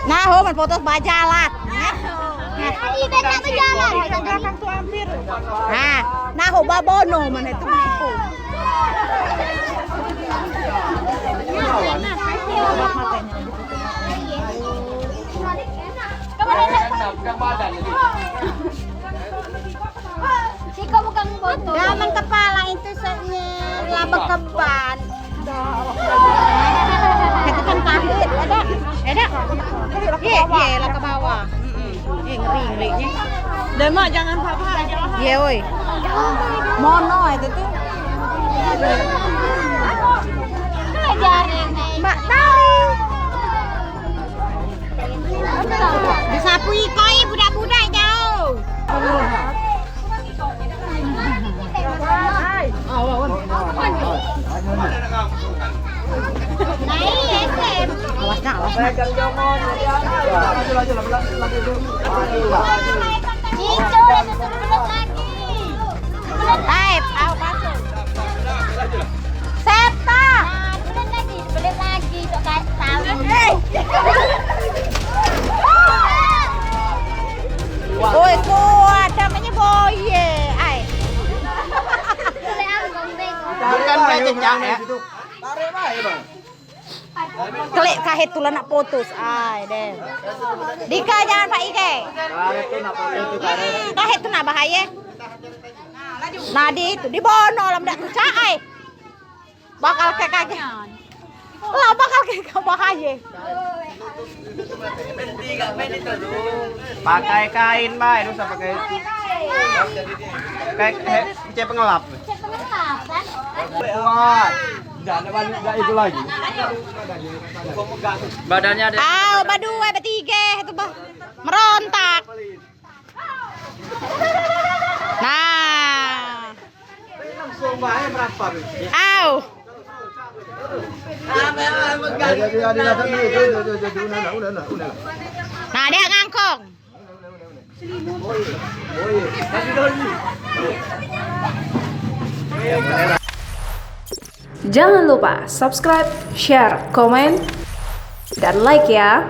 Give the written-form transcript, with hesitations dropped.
Nah, ho, man foto bajalat. Nah, ho babono man itu mampu. Daman kepala itu laba keban. Itu kan kahit, ada. Iya, lah ke bawah. Ngeri-ngerinya. Dan mak jangan apa-apa aja. Iya, woi. Mono itu tuh. Mbak tarik. Disapui koi budak-budak jauh. Ôi kuat, namanya boye, ay. Kan cecak ya. Klik kahit tulan nak putus, ay deh. Dika jangan Pak Ike. Kahit tu nak bahaya. Nah di itu di bono lah ndak kucak ay. Bakal kayak kaki. Lah bakal kayak bahaya. Pakai kain, Mbak. Itu usah pakai kayak cep pengelap. Kuat. Enggak itu lagi. Badannya ada. Berdua, bertiga itu merontak. Nah. Langsung bae berapa? Nah, dia ngangkong. Jangan lupa subscribe, share, komen, dan like ya.